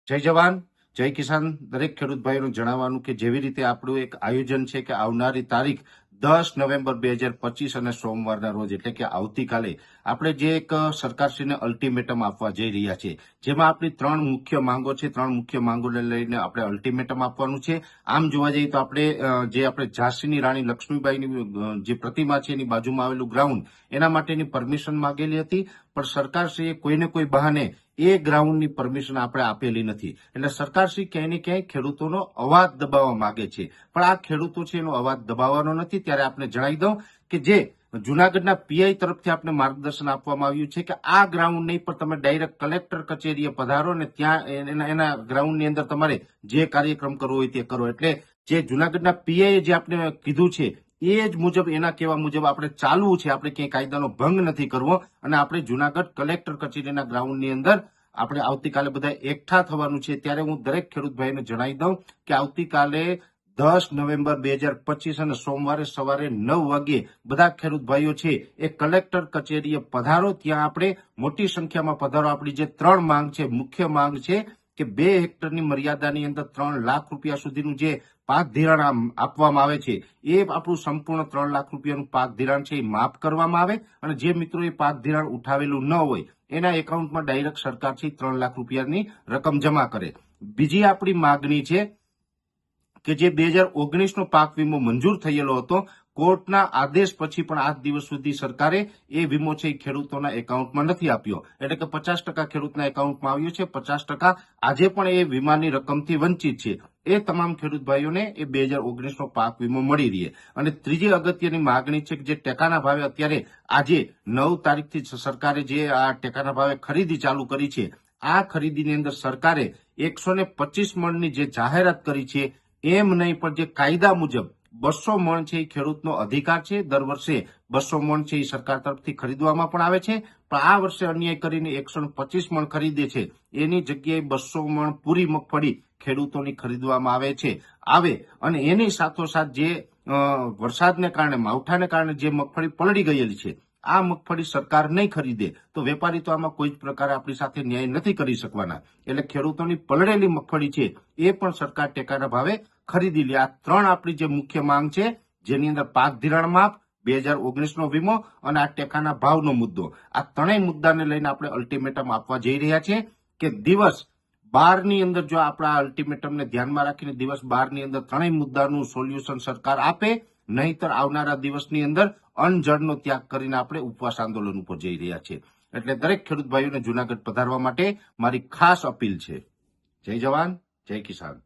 જય જવાન જય કિસાન દરેક ખેડૂત ભાઈઓને જણાવવાનું કે જેવી રીતે આપણું એક આયોજન છે કે આવનારી તારીખ 10 નવેમ્બર 2025 અને સોમવારના રોજ એટલે કે આવતીકાલે આપણે જે એક સરકારશ્રીને અલ્ટિમેટમ આપવા જઈ રહ્યા છે, જેમાં આપણી ત્રણ મુખ્ય માંગો છે. ત્રણ મુખ્ય માંગોને લઈને આપણે અલ્ટિમેટમ આપવાનું છે. આમ જોવા જઈએ તો આપણે ઝાંસીની રાણી લક્ષ્મીબાઈની જે પ્રતિમા છે એની બાજુમાં આવેલું ગ્રાઉન્ડ, એના માટેની પરમિશન માંગેલી હતી, પણ સરકારશ્રીએ કોઈને કોઈ બહાને એ ગ્રાઉન્ડની પરમિશન આપણે આપેલી નથી. એટલે સરકારશ્રી ક્યાંય ને ક્યાંય ખેડૂતોનો અવાજ દબાવવા માંગે છે, પણ આ ખેડૂતો છે એનો અવાજ દબાવવાનો નથી. ત્યારે આપણે જણાવી દઉં કે જે જુનાગઢના પીઆઈ તરફથી આપણે માર્ગદર્શન આપવામાં આવ્યું છે કે આ ગ્રાઉન્ડ નહીં, પણ તમે ડાયરેક્ટ કલેક્ટર કચેરીએ પધારો ને ત્યાં એના ગ્રાઉન્ડની અંદર તમારે જે કાર્યક્રમ કરવો હોય તે કરો. એટલે જે જુનાગઢના પીઆઈએ જે આપણે કીધું છે એ જ મુજબ, એના કહેવા મુજબ આપણે ચાલવું છે. આપણે ક્યાંય કાયદાનો ભંગ નથી કરવો અને આપણે જુનાગઢ કલેક્ટર કચેરીના ગ્રાઉન્ડની અંદર આપણે આવતીકાલે બધા એકઠા થવાનું છે. ત્યારે હું દરેક ખેડૂત ભાઈને જણાવી દઉં કે આવતીકાલે 10 નવેમ્બર 2025 અને સોમવારે સવારે 9 વાગ્યે બધા ખેડૂત ભાઈઓ છે એ કલેક્ટર કચેરીએ પધારો. ત્યાં આપણે મોટી સંખ્યામાં પધારો. આપણી જે ત્રણ માંગ છે, મુખ્ય માંગ છે કે 2 હેક્ટરની મર્યાદાની અંદર 3 લાખ રૂપિયા સુધીનું જે પાક ધિરાણ આપવામાં આવે છે, એ આપણું સંપૂર્ણ 3 લાખ રૂપિયાનું પાક ધિરાણ છે એ માફ કરવામાં આવે અને જે મિત્રોએ પાક ધિરાણ ઉઠાવેલું ન હોય એના એકાઉન્ટમાં ડાયરેક્ટ સરકારથી 3 લાખ રૂપિયાની રકમ જમા કરે. બીજી આપણી માગણી છે કે જે 2019નો પાક વીમો મંજૂર થયેલો હતો, કોર્ટના આદેશ પછી પણ આજ દિવસ સુધી સરકારે એ વીમો છે એ ખેડૂતોના એકાઉન્ટમાં નથી આપ્યો. એટલે કે 50% ખેડૂતના એકાઉન્ટમાં આવ્યો છે, 50% આજે પણ એ વીમાની રકમથી વંચિત છે. એ તમામ ખેડૂત ભાઈઓને એ 2019નો પાક વીમો મળી રહે. અને ત્રીજી અગત્યની માગણી છે કે જે ટેકાના ભાવે અત્યારે આજે 9 તારીખથી સરકારે જે આ ટેકાના ભાવે ખરીદી ચાલુ કરી છે, આ ખરીદીની અંદર સરકારે 125 મણની જે જાહેરાત કરી છે એમ નહીં, પણ જે કાયદા મુજબ 200 મણ છે એ ખેડૂતનો અધિકાર છે. દર વર્ષે 200 મણ છે એ સરકાર તરફથી ખરીદવામાં પણ આવે છે, પણ આ વર્ષે અન્યાય કરીને 125 મણ ખરીદે છે. એની જગ્યાએ 200 મણ પૂરી મગફળી ખેડૂતોની ખરીદવામાં આવે અને એની સાથોસાથ જે વરસાદને કારણે, માવઠાને કારણે જે મગફળી પલળી ગયેલી છે, આ મગફળી સરકાર નહીં ખરીદે તો વેપારી તો આમાં કોઈ જ પ્રકારે આપણી સાથે ન્યાય નથી કરી શકવાના. એટલે ખેડૂતોની પલળેલી મગફળી છે એ પણ સરકાર ટેકાના ભાવે ખરીદી લે. આ ત્રણ આપણી જે મુખ્ય માંગ છે, જેની અંદર પાક ધિરાણ માફ, 2019નો વીમો અને આ ટેકાના ભાવનો મુદ્દો, આ ત્રણેય મુદ્દાને લઈને આપણે અલ્ટિમેટમ આપવા જઈ રહ્યા છે કે દિવસ 12ની અંદર જો આપણા અલ્ટિમેટમને ધ્યાનમાં રાખીને દિવસ 12ની અંદર ત્રણેય મુદ્દાનું સોલ્યુશન સરકાર આપે, નહીતર આવનારા દિવસની અંદર અનજળનો ત્યાગ કરીને આપણે ઉપવાસ આંદોલન ઉપર જઈ રહ્યા છે. એટલે દરેક ખેડૂત ભાઈઓને જુનાગઢ પધારવા માટે મારી ખાસ અપીલ છે. જય જવાન જય કિસાન.